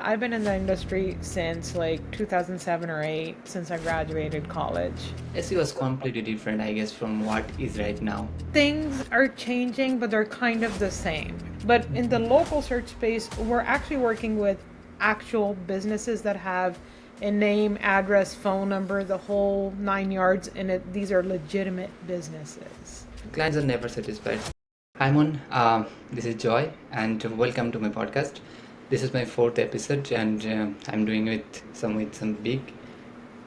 I've been in the industry since like 2007 or 8, since I graduated college. SEO was completely different, I guess, from what is right now. Things are changing, but they're kind of the same. But in the local search space, we're actually working with actual businesses that have a name, address, phone number, the whole 9 yards, and these are legitimate businesses. Clients are never satisfied. Hi, Mon. This is Joy, and welcome to my podcast. This is my fourth episode, and I'm doing with some big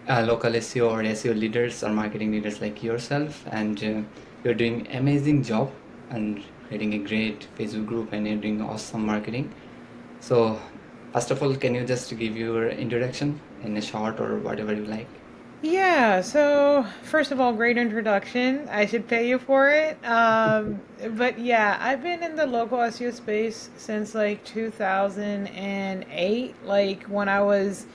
local SEO or SEO leaders or marketing leaders like yourself, and you're doing amazing job and creating a great Facebook group, and you're doing awesome marketing. So, first of all, can you just give your introduction in a short or whatever you like? Yeah, so first of all, great introduction. I should pay you for it. But yeah, I've been in the local SEO space since like 2008, like when I was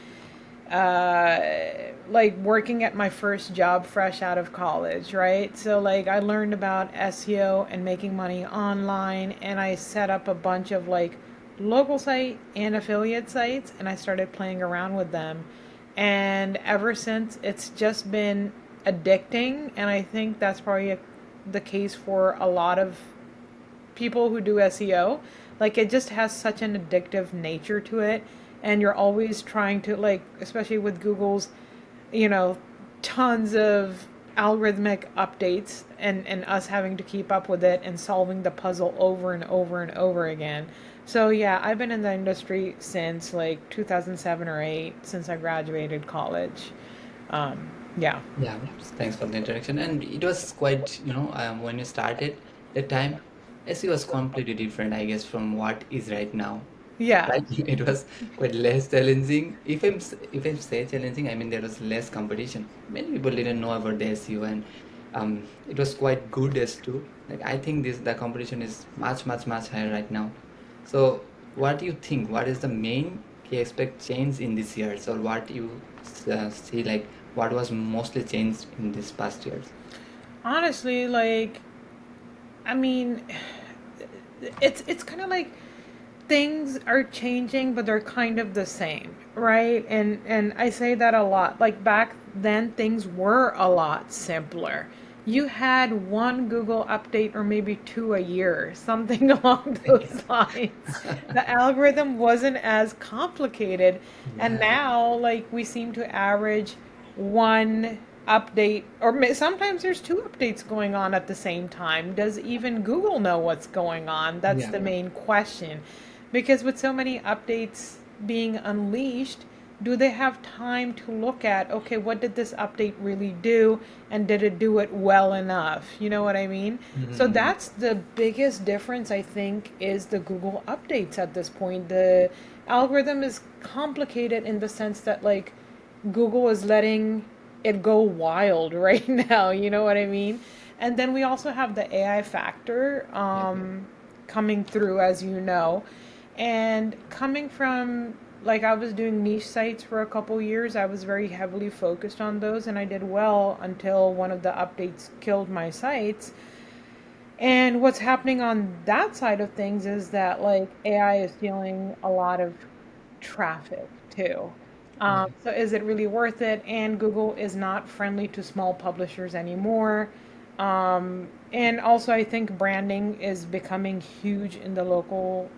like working at my first job fresh out of college, right? So like I learned about SEO and making money online, and I set up a bunch of like local site and affiliate sites, and I started playing around with them. And ever since, it's just been addicting, and I think that's probably the case for a lot of people who do SEO. Like it just has such an addictive nature to it, and you're always trying to like, especially with Google's, you know, tons of algorithmic updates, and us having to keep up with it and solving the puzzle over and over and over again. So yeah, I've been in the industry since like 2007 or 8, since I graduated college. Yeah. Yeah, thanks for the introduction. And it was quite, when you started that time, SEO was completely different, I guess, from what is right now. Yeah. Right? It was quite less challenging. If I say challenging, I mean there was less competition. Many people didn't know about the SEO, and it was quite good as too. Like I think the competition is much higher right now. So what do you think? What is the main key aspect change in these years, or what you see like what was mostly changed in these past years? Honestly, like, I mean, it's kind of like things are changing, but they're kind of the same, right? And I say that a lot. Like back then, things were a lot simpler. You had one Google update or maybe two a year, something along those lines. The algorithm wasn't as complicated, and Yeah. now like we seem to average one update, or sometimes there's two updates going on at the same time. Does even Google know what's going on? That's Yeah. the main question. Because with so many updates being unleashed, do they have time to look at, okay, what did this update really do, and did it do it well enough? You know what I mean? So Mhm. that's the biggest difference, I think, is the Google updates at this point. The algorithm is complicated in the sense that like Google is letting it go wild right now, you know what I mean? And then we also have the AI factor Yeah. coming through, as you know. And coming from, like, I was doing niche sites for a couple years, I was very heavily focused on those, and I did well until one of the updates killed my sites. And what's happening on that side of things is that, like, AI is stealing a lot of traffic too. Yeah. So is it really worth it? And Google is not friendly to small publishers anymore. And also, I think branding is becoming huge in the local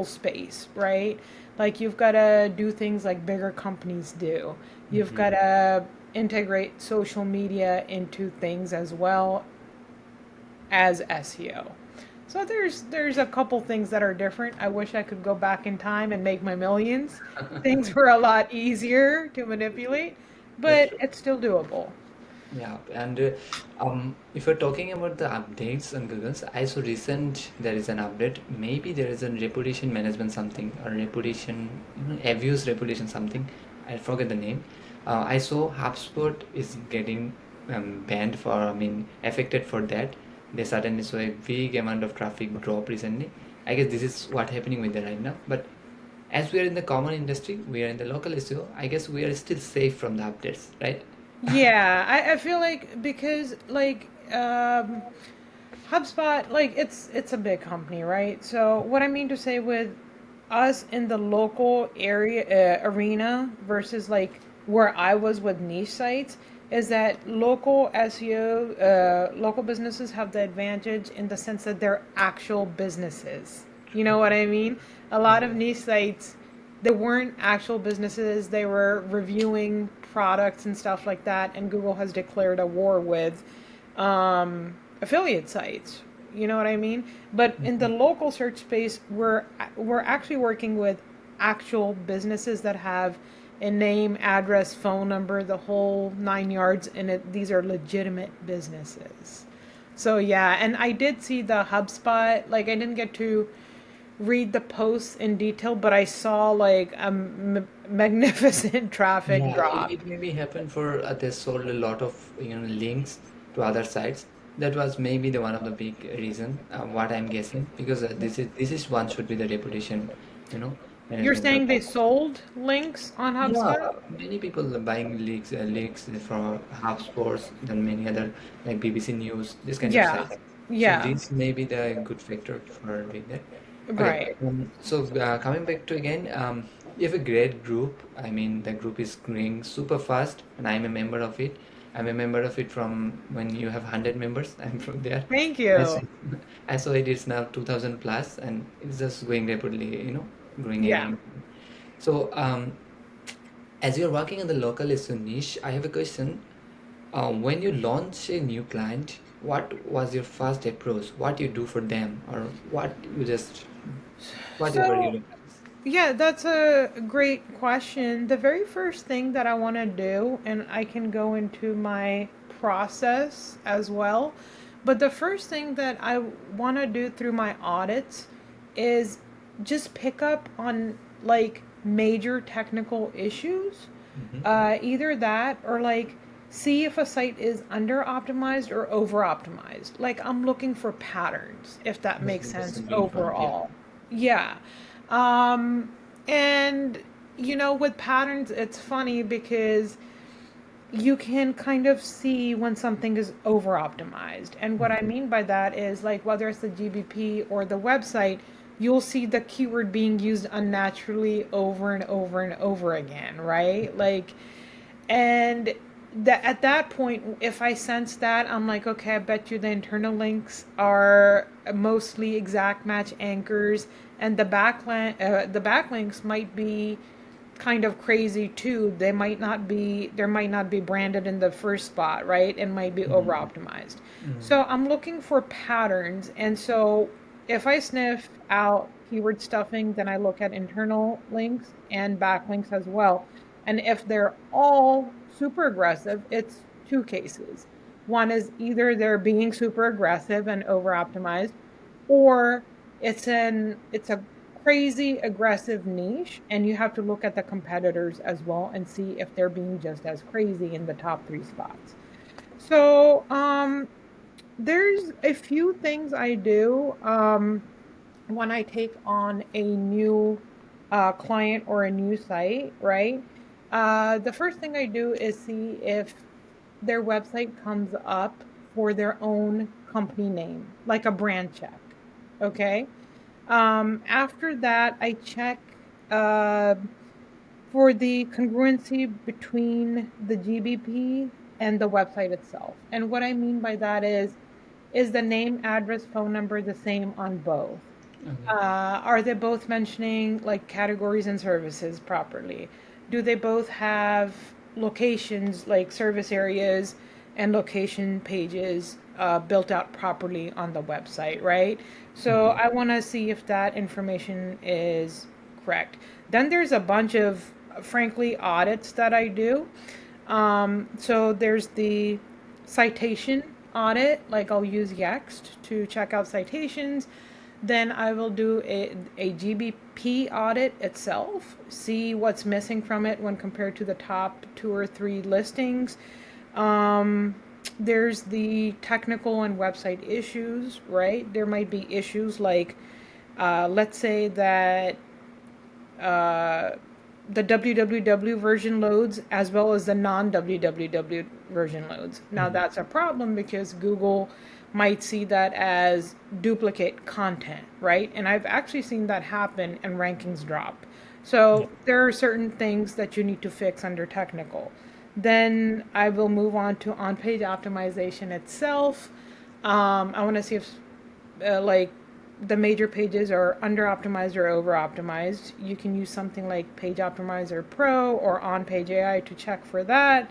space, right? Like you've got to do things like bigger companies do. You've got Mhm. to integrate social media into things as well as SEO. So there's a couple things that are different. I wish I could go back in time and make my millions. Things were a lot easier to manipulate, That's but true. it's still doable. Yeah, and if you're talking about the updates on Google's, I saw recent there is an update. Maybe there is a reputation management something or reputation, abuse reputation something. I forget the name. I saw HubSpot is getting banned for, I mean, affected for that. They suddenly saw a big amount of traffic drop recently. I guess this is what happening with that right now. But as we are in the common industry, we are in the local SEO. I guess we are still safe from the updates, right? Yeah, I feel like because like HubSpot, like it's a big company, right? So what I mean to say with us in the local area arena versus like where I was with niche sites is that local SEO, local businesses have the advantage in the sense that they're actual businesses. You know what I mean? A lot of niche sites, they weren't actual businesses, they were reviewing products and stuff like that, and Google has declared a war with affiliate sites. You know what I mean? But in the local search space, we're actually working with actual businesses that have a name, address, phone number, the whole 9 yards, and these are legitimate businesses. So yeah, and I did see the HubSpot. Like I didn't get to read the posts in detail, but I saw like a magnificent traffic Yeah, drop. it maybe happened for they sold a lot of links to other sites. That was maybe the one of the big reason. What I'm guessing, because this is one should be the reputation, you know, You're management. saying they sold links on Yeah, HubSpot? many people are buying leaks from HubSpots, then many other like BBC News, this kind of Yeah. sites. So Yeah. this may be the good factor for doing that. Okay, Right. so coming back to again, you have a great group. I mean, the group is growing super fast, and I'm a member of it. I'm a member of it from when you have 100 members. I'm from there. Thank I saw, you. I saw it is now 2000 plus, and it's just going rapidly, growing Yeah. again. So, as you're working in the local SEO niche, I have a question. When you launch a new client, what was your first approach? What you do for them, or what you just whatever you So, do? yeah, that's a great question. The very first thing that I want to do, and I can go into my process as well, but the first thing that I want to do through my audits is just pick up on like major technical issues. Mm-hmm. Either that or like see if a site is under optimized or over optimized. Like I'm looking for patterns, if that makes That's sense simply important. Yeah. overall. Yeah. Um, and with patterns, it's funny because you can kind of see when something is over optimized. And what I Mm-hmm. mean by that is like whether it's the GBP or the website, you'll see the keyword being used unnaturally over and over and over again, right? Like, and that at that point, if I sense that, I'm like, okay, I bet you the internal links are mostly exact match anchors, and the backlinks might be kind of crazy too. There might not be branded in the first spot, right? It might be over Mm-hmm. optimized. Mm-hmm. So I'm looking for patterns. And so if I sniff out keyword stuffing, then I look at internal links and backlinks as well. And if they're all super aggressive, it's two cases. One is either they're being super aggressive and over optimized, or it's a crazy aggressive niche, and you have to look at the competitors as well and see if they're being just as crazy in the top three spots. So there's a few things I do when I take on a new client or a new site, right? The first thing I do is see if their website comes up for their own company name, like a brand check. Okay. After that, I check uh, for the congruency between the GBP and the website itself. And what I mean by that is the name, address, phone number the same on both? Okay. Are they both mentioning like categories and services properly? Do they both have locations like service areas and location pages built out properly on the website, right? So Mm-hmm. I want to see if that information is correct. Then there's a bunch of, frankly, audits that I do. So there's the citation audit, like I'll use Yext to check out citations. Then I will do a GBP audit itself, see what's missing from it when compared to the top two or three listings. Um, there's the technical and website issues, right? There might be issues like, let's say that uh, the www version loads as well as the non www version loads. Now Mm-hmm. that's a problem because Google might see that as duplicate content, right? And I've actually seen that happen and rankings drop. Yeah. So there are certain things that you need to fix under technical. Then I will move on to on-page optimization itself. I want to see if like the major pages are under optimized or over optimized. You can use something like Page Optimizer Pro or On Page AI to check for that.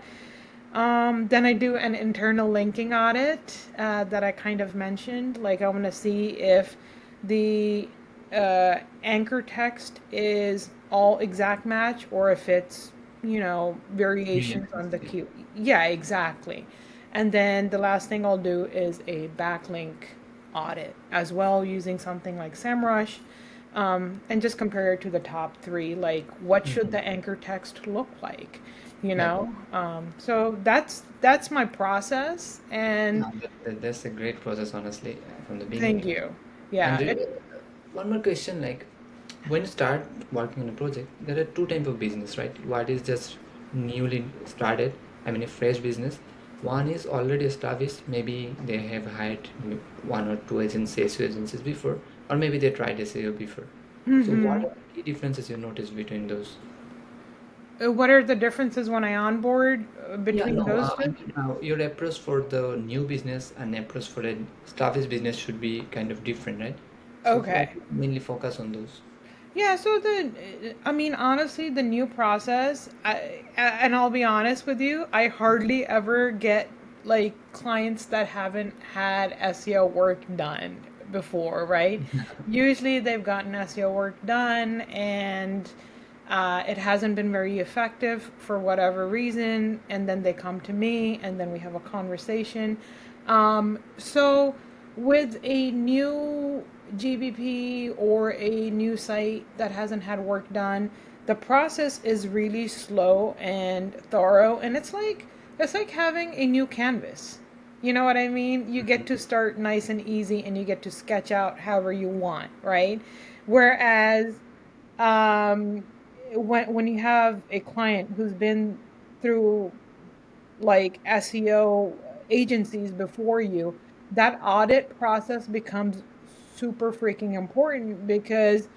Then I do an internal linking audit that I kind of mentioned. Like I want to see if the anchor text is all exact match or if it's, Yeah. variations on the Q. Yeah, exactly. And then the last thing I'll do is a backlink audit as well using something like SEMrush, and just compare it to the top three. Like, what should Mhm. the anchor text look like? Yeah. So that's my process. And No, that's a great process, honestly, from the thank beginning. you. And Yeah, one more question, like when you start working on a project, there are two type of business, right? What is just newly started, I mean a fresh business. One is already established, maybe they have hired one or two agencies, SEO agencies before, or maybe they tried SEO before. So what are the key differences you notice between those? what are the differences when I onboard Yeah, between no, those I two? mean, your approach for the new business and approach for an established business should be kind of different, right? So why Okay. do you mainly focus on those? Yeah, so I mean, honestly, the new process, and I'll be honest with you, I hardly ever get like clients that haven't had SEO work done before, right? Usually they've gotten SEO work done and it hasn't been very effective for whatever reason, and then they come to me and then we have a conversation. So with a new GBP or a new site that hasn't had work done, the process is really slow and thorough, and it's like having a new canvas. You know what I mean? You get to start nice and easy and you get to sketch out however you want, right? Whereas um, when you have a client who's been through like SEO agencies before you, that audit process becomes super freaking important because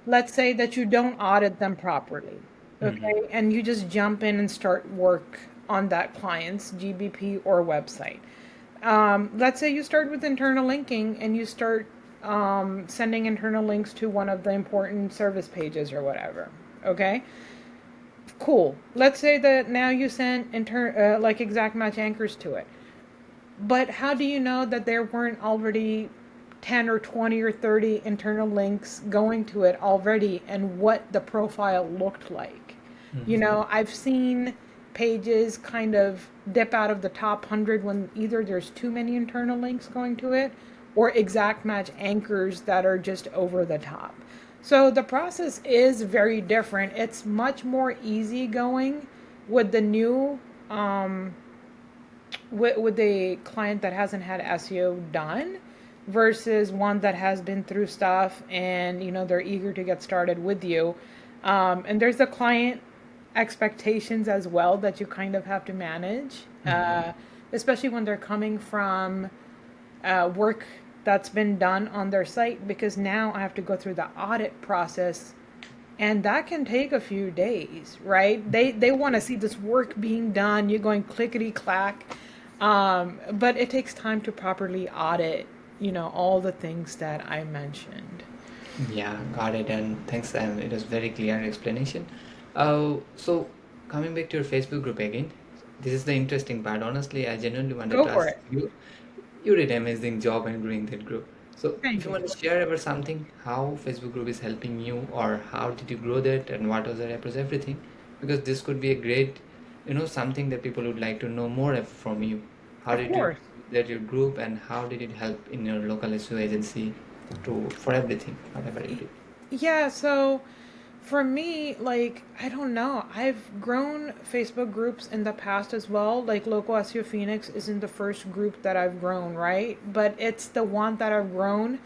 let's say that you don't audit them properly, Mhm. okay, and you just jump in and start work on that client's GBP or website. Let's say you start with internal linking and you start sending internal links to one of the important service pages or whatever. Okay, cool. Let's say that now you send like exact match anchors to it. But how do you know that there weren't already 10 or 20 or 30 internal links going to it already and what the profile looked like? Mhm. I've seen pages kind of dip out of the top 100 when either there's too many internal links going to it or exact match anchors that are just over the top. So the process is very different. It's much more easygoing with the new with a client that hasn't had SEO done versus one that has been through stuff and they're eager to get started with you. And there's the client expectations as well that you kind of have to manage, Mhm. especially when they're coming from work that's been done on their site, because now I have to go through the audit process and that can take a few days, right? They want to see this work being done. You're going clickety clack, but it takes time to properly audit, all the things that I mentioned. Yeah, got it. And thanks. It was very clear explanation. So coming back to your Facebook group again, this is the interesting part. Honestly, I genuinely wanted Go to for ask it. you. You did amazing job in growing that group. So if Thank you you. want to share about something, how Facebook group is helping you, or how did you grow that, and what was the approach, everything, because this could be a great, something that people would like to know more from you. How Of did you course. grow that your group, and how did it help in your local SEO agency to for everything, whatever it is? Yeah, so for me, like, I don't know. I've grown Facebook groups in the past as well. Like, Local SEO Phoenix isn't the first group that I've grown, right? But it's the one that I've grown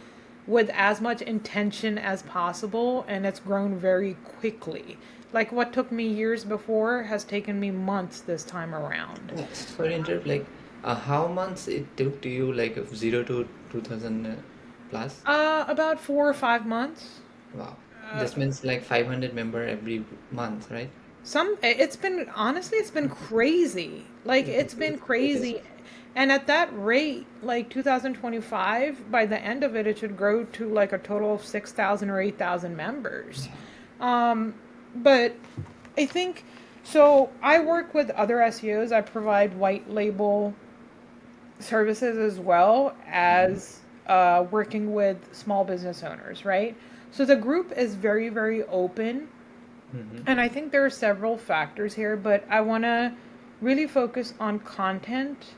with as much intention as possible, and it's grown very quickly. Like, what took me years before has taken me months this time around. Sorry, to interrupt. Like, How months it took to you, like of 0 to 2000 plus? About 4 or 5 months. Wow. Uh, This means like 500 member every month, right? it's been honestly, it's been crazy. Like it's been It is. crazy. And at that rate, like 2025, by the end of it, it should grow to like a total of 6,000 or 8,000 members. Yeah. Um, but I think so. I work with other SEOs. I provide white label services as well Mhm. as working with small business owners, right? So the group is very, very open. Mhm. And I think there are several factors here, but I want to really focus on content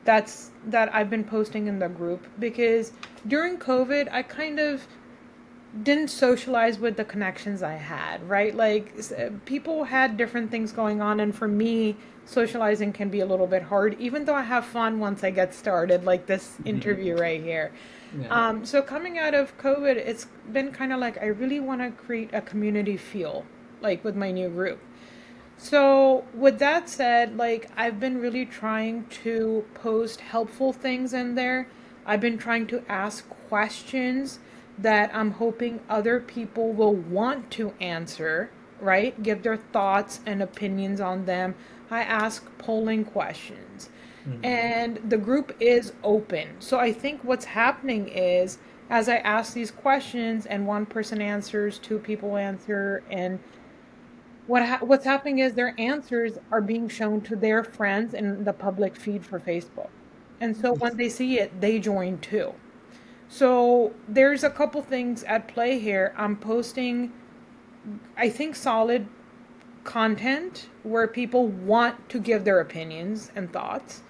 that I've been posting in the group because during COVID, I kind of didn't socialize with the connections I had, right? Like people had different things going on, and for me, socializing can be a little bit hard, even though I have fun once I get started, like this interview right here. Yeah. So coming out of COVID, it's been kind of like I really want to create a community feel, like with my new group. So, with that said, like I've been really trying to post helpful things in there. I've been trying to ask questions that I'm hoping other people will want to answer, right? Give their thoughts and opinions on them. I ask polling questions. Mhm. And the group is open. So, I think what's happening is as I ask these questions and one person answers, two people answer, and what's happening is their answers are being shown to their friends in the public feed for Facebook. And so when they see it, they join too. So there's a couple things at play here. I'm posting, I think, solid content where people want to give their opinions and thoughts.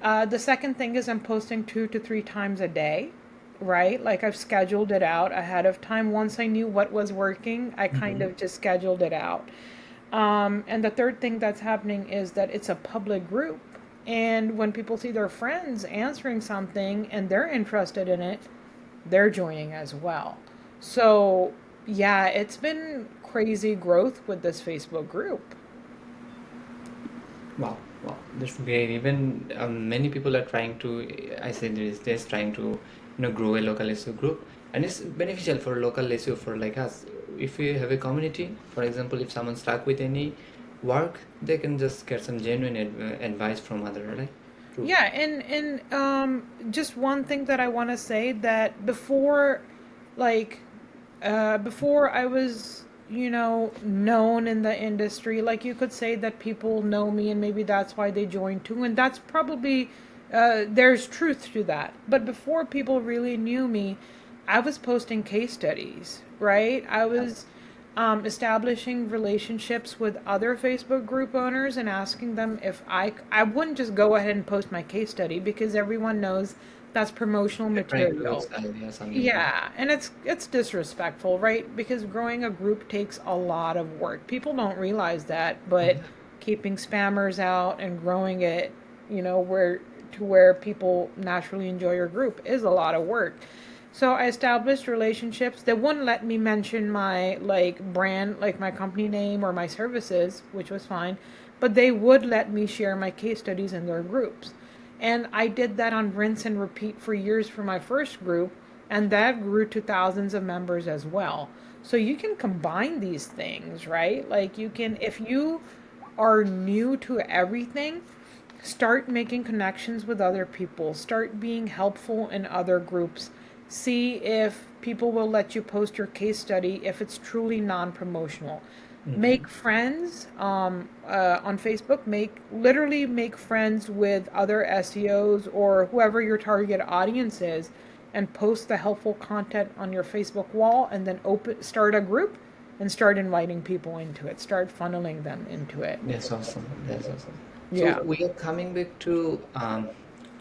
The second thing is I'm posting 2 to 3 times a day, right? Like I've scheduled it out ahead of time. Once I knew what was working, I kind Mhm. of just scheduled it out. And the third thing that's happening is that it's a public group. And when people see their friends answering something and they're interested in it, they're joining as well. So, yeah, it's been crazy growth with this Facebook group. Wow, wow, that's great. Even many people are trying to, I say this trying to, grow a local SEO group, and it's beneficial for local SEO for like us. If we have a community, for example, if someone's stuck with any work, they can just get some genuine advice from other, right? True. Yeah, and just one thing that I want to say that like before I was, known in the industry, like you could say that people know me and maybe that's why they joined too, and that's probably there's truth to that. But before people really knew me, I was posting case studies, right? I was establishing relationships with other Facebook group owners and asking them if I wouldn't just go ahead and post my case study because everyone knows that's promotional They're trying to material. sell you something, right? Yeah, and it's disrespectful, right? Because growing a group takes a lot of work. People don't realize that, but Yeah. keeping spammers out and growing it, where people naturally enjoy your group is a lot of work. So I established relationships. They wouldn't let me mention my like brand, like my company name or my services, which was fine, but they would let me share my case studies in their groups. And I did that on rinse and repeat for years for my first group, and that grew to thousands of members as well. So you can combine these things, right? Like you can, if you are new to everything, start making connections with other people, start being helpful in other groups, see if people will let you post your case study if it's truly non-promotional. Mm-hmm. Make friends on Facebook. Make friends with other SEOs or whoever your target audience is, and post the helpful content on your Facebook wall, and then start a group and start inviting people into it. Start funneling them into it. That's awesome. That's awesome. So Yeah. we are coming back to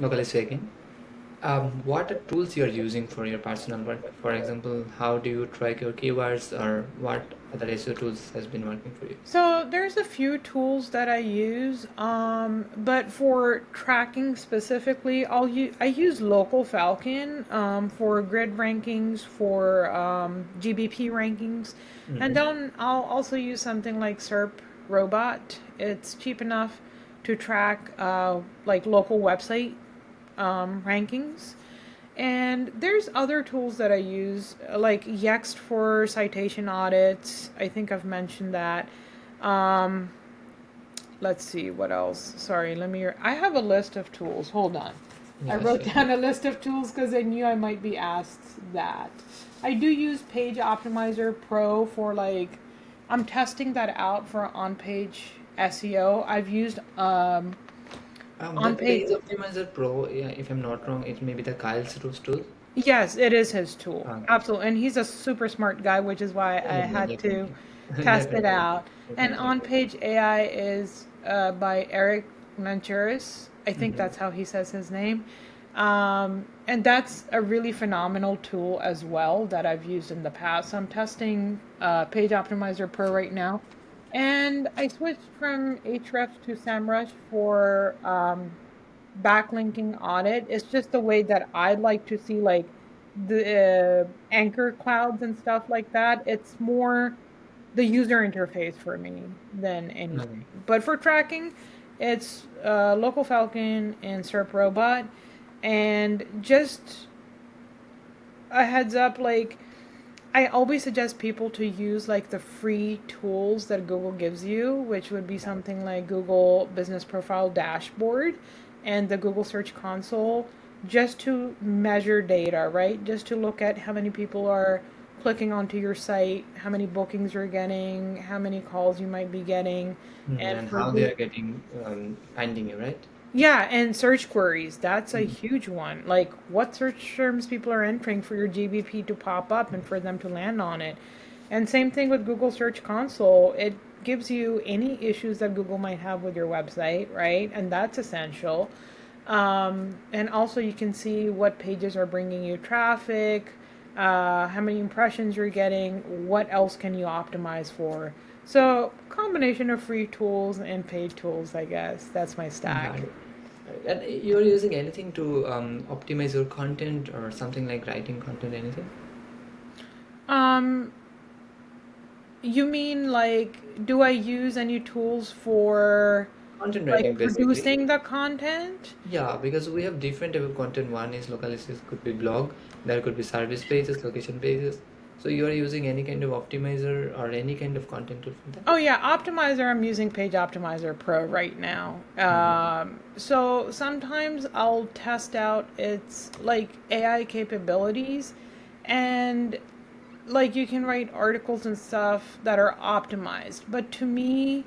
local SEO again. What are tools you're using for your personal work? For example, how do you track your keywords, or what other SEO tools has been working for you? So there's a few tools that I use, but for tracking specifically, I use Local Falcon for grid rankings, for GBP rankings, and Mm-hmm. then I'll also use something like SERP Robot. It's cheap enough, to track like local website rankings. And there's other tools that I use, like Yext for citation audits. I think I've mentioned that. Um, let's see what else. Sorry, I have a list of tools. Hold on. I Yeah, wrote sure. down a list of tools because I knew I might be asked that. I do use Page Optimizer Pro for like, I'm testing that out for on-page SEO. I've used That on-page. Page Optimizer Pro, yeah, if I'm not wrong, it may be the Kyle's tool. Yes, it is his tool. Okay. Absolutely. And he's a super smart guy, which is why Yeah, I yeah, had to definitely. test it Definitely. out. And Definitely. On Page AI is by Eric Manchuris. I think Mm-hmm. that's how he says his name. And that's a really phenomenal tool as well that I've used in the past. So I'm testing Page Optimizer Pro right now. And I switched from Ahrefs to SEMrush for backlinking audit. It's just the way that I like to see like the anchor clouds and stuff like that. It's more the user interface for me than Okay. anything. But for tracking, it's Local Falcon and SERP Robot. And just a heads up, like I always suggest people to use like the free tools that Google gives you, which would be something like Google Business Profile Dashboard and the Google Search Console, just to measure data, right? Just to look at how many people are clicking onto your site, how many bookings you're getting, how many calls you might be getting, and And for how they Google. are getting finding you, right? Yeah, and search queries. That's a Mhm. huge one. Like what search terms people are entering for your GBP to pop up and for them to land on it. And same thing with Google Search Console. It gives you any issues that Google might have with your website, right? And that's essential. And also, you can see what pages are bringing you traffic, how many impressions you're getting, what else can you optimize for. So, combination of free tools and paid tools, I guess. That's my stack. Got it. And you're using anything to optimize your content or something like writing content, anything? Um, you mean like, do I use any tools for Content like writing, basically. producing the content? Yeah, because we have different type of content. One is localities, could be blog, there could be service pages, location pages. So you are using any kind of optimizer or any kind of content tool for that? Oh yeah, Optimizer. I'm using Page Optimizer Pro right now. Mhm. So sometimes I'll test out its like AI capabilities, and like you can write articles and stuff that are optimized. But to me,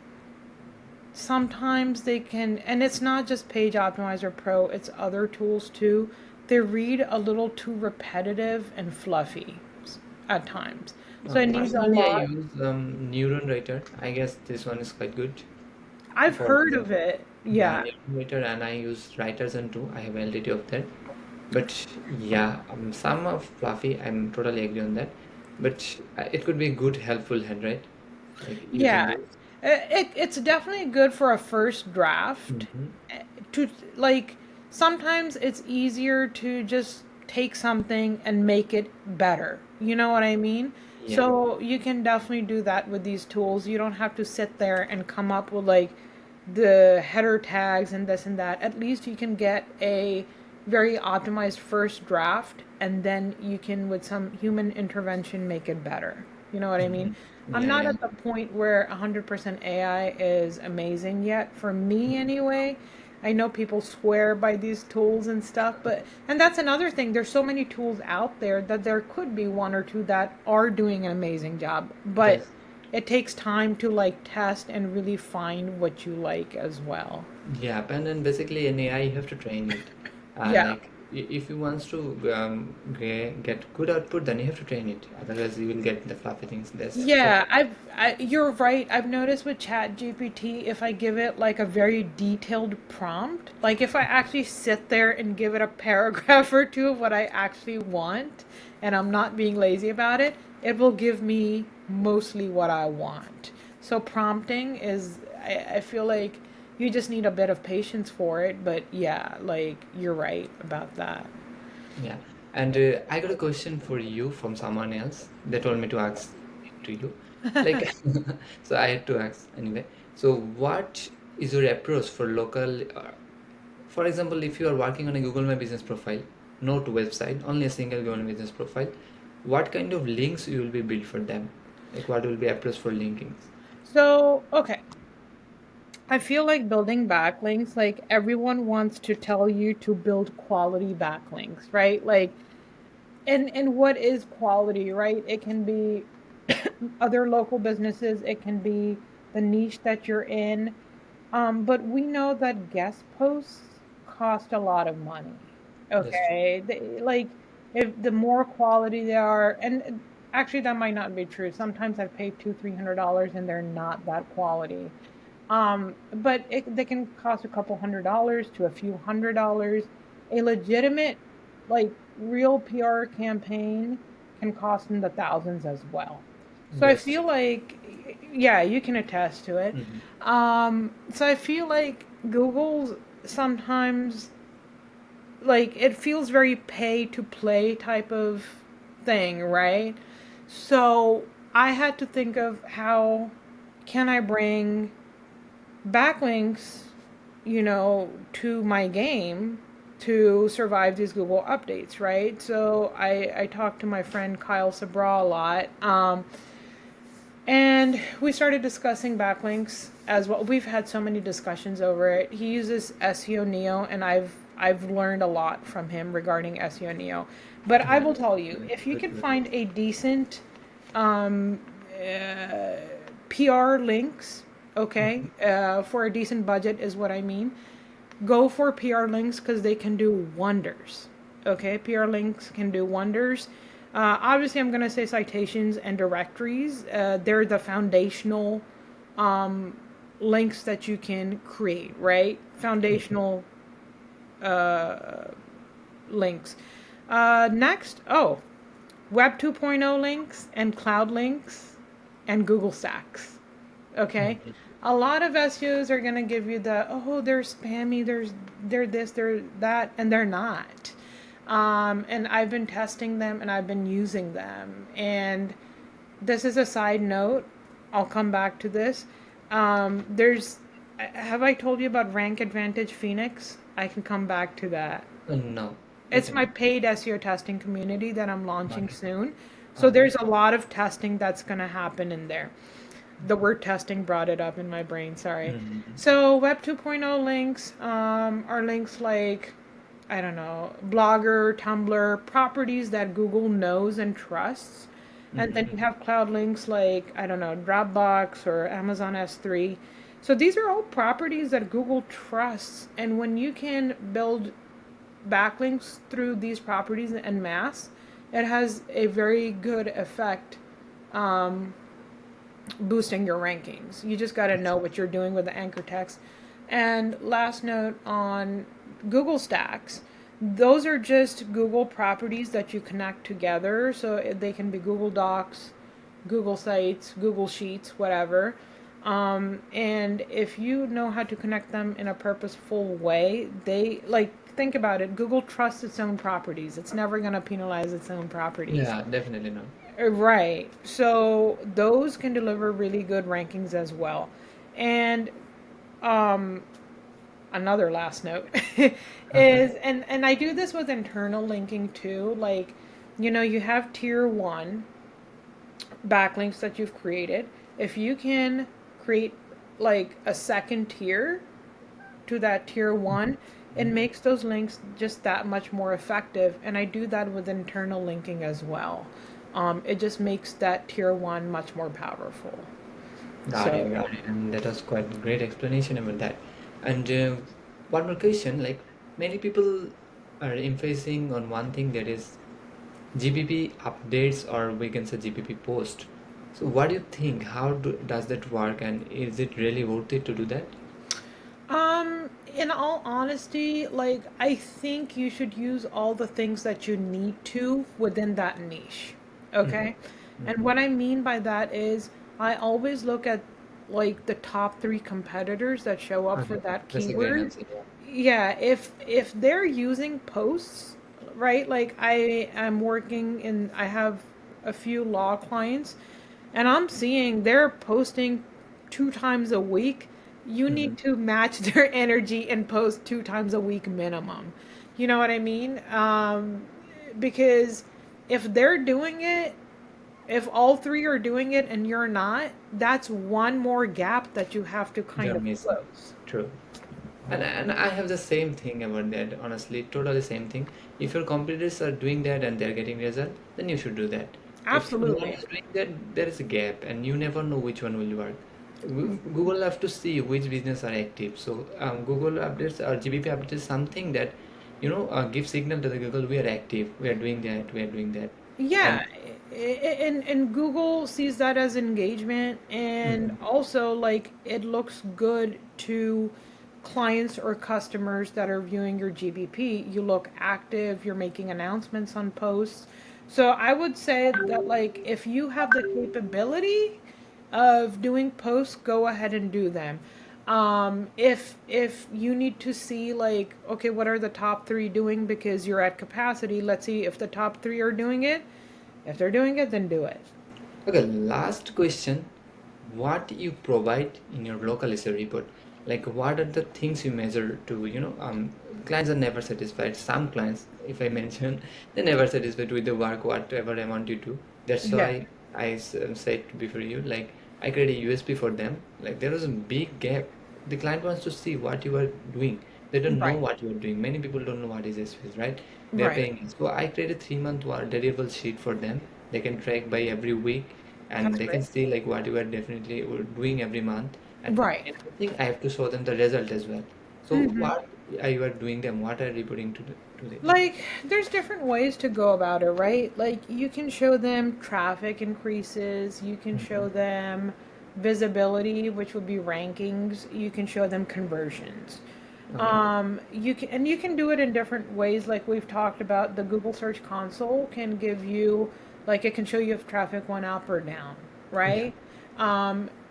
sometimes they can, and it's not just Page Optimizer Pro. It's other tools too. They read a little too repetitive and fluffy at times. So it needs a Personally, I lot. use Neuron Writer. I guess this one is quite good I've for heard the of it. yeah Yeah. Neuron Writer, and I use Writers and too. I have LTT of that. But yeah, some of fluffy. I'm totally agree on that. But it could be good, helpful hand, right? Like using Yeah, this. it's definitely good for a first draft. Hmm. To like, sometimes it's easier to just take something and make it better. You know what I mean? Yeah. So you can definitely do that with these tools. You don't have to sit there and come up with like the header tags and this and that. At least you can get a very optimized first draft, and then you can, with some human intervention, make it better. You know what I Hmm. mean? I'm Yeah, not yeah. at the point where 100% AI is amazing yet, for me anyway. I know people swear by these tools and stuff, and that's another thing. There's so many tools out there that there could be one or two that are doing an amazing job, but Yes. it takes time to like test and really find what you like as well. Yeah, and then basically in AI you have to train it. Yeah. Like if you wants to get good output, then you have to train it. Otherwise, you will get the fluffy things. This for Yeah, you're right. I've noticed with Chat GPT, if I give it like a very detailed prompt, like if I actually sit there and give it a paragraph or two of what I actually want, and I'm not being lazy about it, it will give me mostly what I want. So prompting is, I feel like you just need a bit of patience for it, but yeah, like you're right about that. yeah. And I got a question for you from someone else. They told me to ask it to you. Like, so I had to ask anyway. So what? is your approach for local, for example, if you are working on a Google My Business profile, not website, only a single Google My Business profile, what kind of links you will be built for them? Like what will be approach for linking? So, okay. I feel like building backlinks, like everyone wants to tell you to build quality backlinks, right? Like, and what is quality, right? It can be other local businesses, it can be the niche that you're in. But we know that guest posts cost a lot of money. That's true. Okay. Like if the more quality they are, and actually that might not be true. Sometimes I've paid $200-300 and they're not that quality. But they can cost a couple $100 to a few $100. A legitimate, like real PR campaign can cost in the thousands as well. So I That's feel like, yeah, you can attest to it. mhm. So I feel like Google's sometimes, like, it feels very pay to play type of thing, right? So I had to think of how can I bring backlinks, to my game to survive these Google updates, right? So I talked to my friend Kyle Sabra a lot. And we started discussing backlinks as well. We've had so many discussions over it. He uses SEO Neo, and I've learned a lot from him regarding SEO Neo. But I Yeah, will tell you, that's if you good, can good. find a decent um, uh, PR links, okay, Mhm. for a decent budget is what I mean. Go for PR links because they can do wonders. Okay, PR links can do wonders. Obviously, I'm going to say citations and directories. They're the foundational um, links that you can create, right? Mhm. Foundational uh, links. Next, Web 2.0 links and cloud links and Google Stacks. Okay. Mhm. A lot of SEOs are gonna give you the, oh, they're spammy, they're this, they're that, and they're not. And I've been testing them and I've been using them. And this is a side note. I'll come back to this. There's Have I told you about Rank Advantage Phoenix? I can come back to that. No, you It's my can. paid SEO testing community that I'm launching Okay. soon. So Okay. there's a lot of testing that's going to happen in there. The word testing brought it up in my brain, sorry. Mhm. So Web 2.0 links are links like, I don't know, Blogger, Tumblr, properties that Google knows and trusts. And then you Mhm. have cloud links like, I don't know, Dropbox or Amazon S3. So these are all properties that Google trusts. And when you can build backlinks through these properties en masse, it has a very good effect um, boosting your rankings. You just got to know what you're doing with the anchor text. And last note on Google Stacks, those are just Google properties that you connect together. So they can be Google Docs, Google Sites, Google Sheets, whatever. And if you know how to connect them in a purposeful way, they like, think about it. Google trusts its own properties. It's never going to penalize its own properties. Yeah, definitely not. Right. So those can deliver really good rankings as well. And um, another last note Okay. is, and I do this with internal linking too. Like, you have tier one backlinks that you've created. If you can create like a second tier to that tier one, it Mhm. makes those links just that much more effective. And I do that with internal linking as well. It just makes that tier one much more powerful. So, Got it. And that was quite great explanation about that. And one more question, like many people are emphasizing on one thing that is GPP updates or we can say GPP post. So what do you think? Does that work and is it really worth it to do that? in all honesty, like, I think you should use all the things that you need to within that niche. Mm-hmm. Okay? And Mm-hmm. what I mean by that is I always look at like the top 3 competitors that show up for Okay. that That's a great keyword. answer. Yeah. Yeah, if they're using posts, right? Like I am working in I have a few law clients and I'm seeing they're posting 2 times a week. you Mm-hmm. need to match their energy and post 2 times a week minimum. You know what I mean? Because if they're doing it, if all three are doing it and you're not, that's one more gap that you have to kind You're of missing. close. True. And I have the same thing about that, honestly, totally same thing. If your competitors are doing that and they're getting result, then you should do that. If no one Absolutely. is doing that, there is a gap, and you never know which one will work. Google have to see which business are active. So Google updates or GBP updates is something that give signal to the Google we are active, we are doing that, we are doing that, and Yeah, and Google sees that as engagement, and Mhm. also like it looks good to clients or customers that are viewing your GBP. You look active, you're making announcements on posts. So I would say that like if you have the capability of doing posts, go ahead and do them. If you need to see like, okay, what are the top three doing because you're at capacity, let's see if the top three are doing it. If they're doing it, then do it. Okay, last question. What you provide in your local SEO report? Like, what are the things you measure to, clients are never satisfied. Some clients, if I mention, they're never satisfied with the work, whatever I want you to. That's Yeah. why I said before you, like, I create a USP for them. Like, there was a big gap. The client wants to see what you are doing. They don't know Right. what you are doing. Many people don't know what is SEO, right? They're Right. paying. So I create a 3 month deliverable sheet for them. They can track by every week, and That's they can great. see like what you are definitely doing every month, and Right. in everything I have to show them the result as well. So Hmm. what are you are doing them, what are you reporting to them? Like, there's different ways to go about it, right? Like, you can show them traffic increases, you can show Mhm. them visibility, which would be rankings, you can show them conversions. Okay. You can do it in different ways, like we've talked about. The Google Search Console can give you, like, it can show you if traffic went up or down, Yeah. right?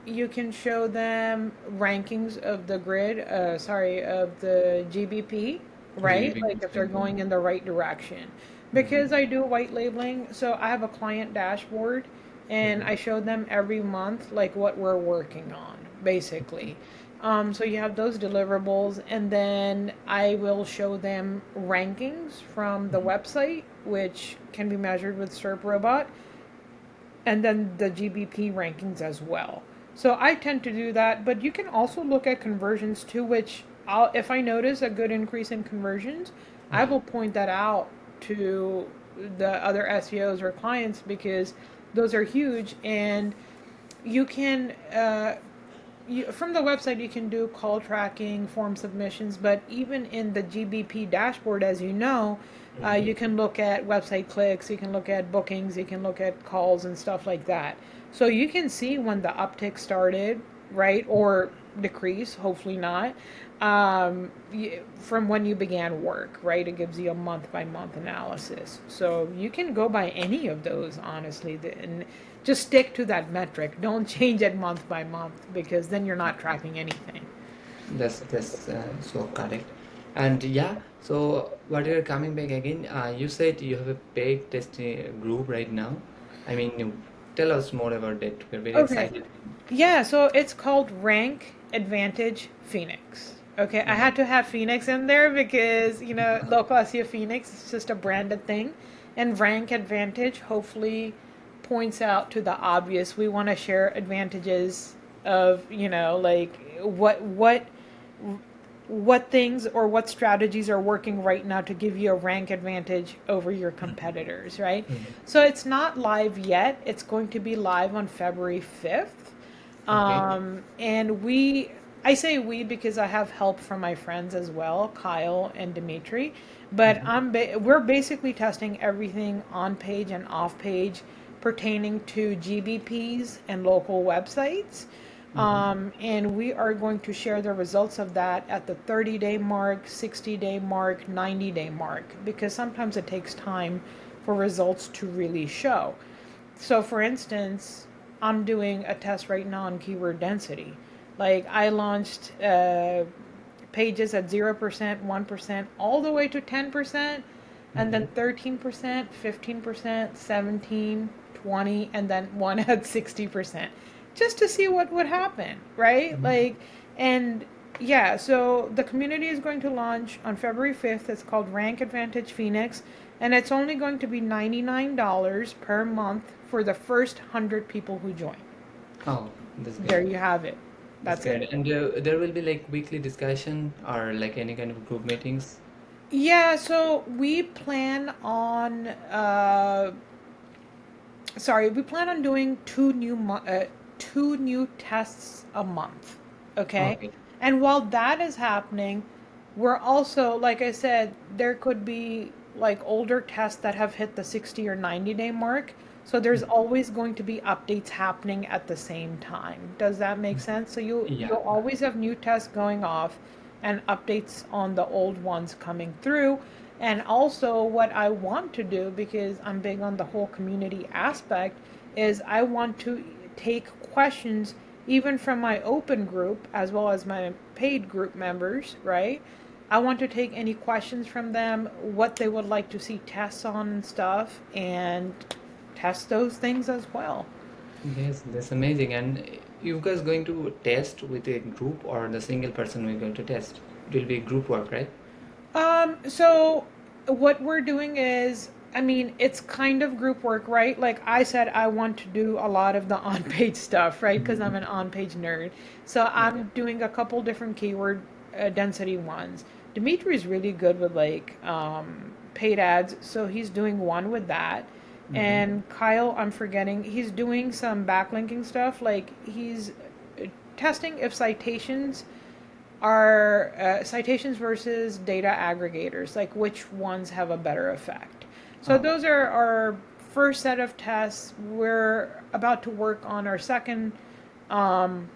You can show them rankings of the grid, of the GBP, right? GBP Like is if they're very good. going in the right direction. Mhm. Because I do white labeling, so I have a client dashboard and Mhm. I show them every month like what we're working on, basically. So you have those deliverables, and then I will show them rankings from the Mhm. website, which can be measured with SERP Robot, and then the GBP rankings as well. So I tend to do that, but you can also look at conversions too, which if I notice a good increase in conversions, I Yeah. will point that out to the other SEOs or clients because those are huge, and you can from the website you can do call tracking, form submissions, but even in the GBP dashboard, as you know, Mhm. you can look at website clicks, you can look at bookings, you can look at calls and stuff like that. So you can see when the uptick started, right, or decrease, hopefully not, from when you began work, right? It gives you a month by month analysis. So you can go by any of those, honestly, and just stick to that metric. Don't change it month by month because then you're not tracking anything. That's so correct. And yeah, so what you're coming back again, you said you have a paid testing group right now. I mean, you tell us more about that. We're very Okay. excited. Yeah, so it's called Rank Advantage Phoenix. Okay, I Mhm. had to have Phoenix in there because, local SEO Phoenix is just a branded thing. And Rank Advantage hopefully points out to the obvious. We want to share advantages of, like what things or what strategies are working right now to give you a rank advantage over your competitors, right? Mhm. So it's not live yet. It's going to be live on February 5th. Okay. And I say we because I have help from my friends as well, Kyle and Dimitri. But Mhm. we're basically testing everything on page and off page pertaining to GBPs and local websites. Mhm. And we are going to share the results of that at the 30-day mark, 60-day mark, 90-day mark, because sometimes it takes time for results to really show. So, for instance, I'm doing a test right now on keyword density. Like, I launched pages at 0%, 1%, all the way to 10%, and then Mhm. 13%, 15%, 17, 20, and then one at 60%, just to see what would happen, right? Mhm. Like, And yeah, so the community is going to launch on February 5th. It's called Rank Advantage Phoenix, and it's only going to be $99 per month for the first 100 people who join. Oh, that's There great. you have it. That's That's it. great. And there will be like weekly discussion or like any kind of group meetings. Yeah, so we plan on we plan on doing two new tests a month. Okay, Okay. and while that is happening, we're also, like I said, there could be like older tests that have hit the 60 or 90-day mark. So there's Mhm. always going to be updates happening at the same time. Does that make sense? So you'll Yeah. always have new tests going off and updates on the old ones coming through. And also, what I want to do, because I'm big on the whole community aspect, is I want to take questions even from my open group as well as my paid group members, right? I want to take any questions from them, what they would like to see tests on and stuff, and test those things as well. Yes, that's amazing. And you guys going to test with a group or the single person we're going to test? It will be group work, right? So what we're doing is, I mean, it's kind of group work, right? Like I said, I want to do a lot of the on-page stuff, right? Because I'm Mhm. an on-page nerd. So Yeah. I'm doing a couple different keyword density ones. Dimitri is really good with like paid ads, so he's doing one with that. Mm-hmm. And Kyle, I'm forgetting, he's doing some backlinking stuff. Like he's testing if citations versus data aggregators, like which ones have a better effect. So Oh, those are our first set of tests. We're about to work on our second um,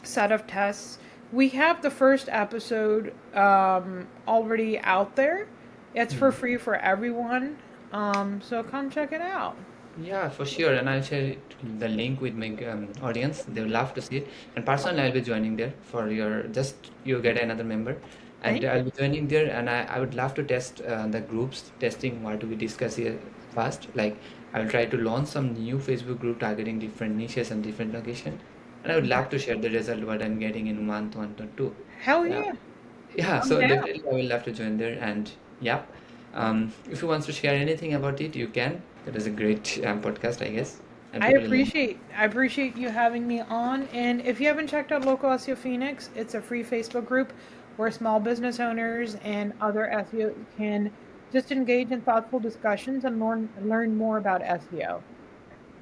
set of tests. We have the first episode already out there. It's for mhm. free for everyone. So come check it out. Yeah, for sure. And I'll share the link with my audience. They will love to see it. And personally, I'll be joining there for your just you get another member. And Thank I'll you. be joining there. And I would love to test the groups, testing what we discuss here first. Like, I will try to launch some new Facebook group targeting different niches and different location. And I would love to share the result what I'm getting in month one or two. Hell Yeah. yeah. Yeah, I'm so down. definitely I will love to join there. And yeah, if you want to share anything about it, you can. That is a great podcast, I guess. And I people will love. appreciate you having me on. And if you haven't checked out Local SEO Phoenix, it's a free Facebook group where small business owners and other SEO can just engage in thoughtful discussions and learn more about SEO.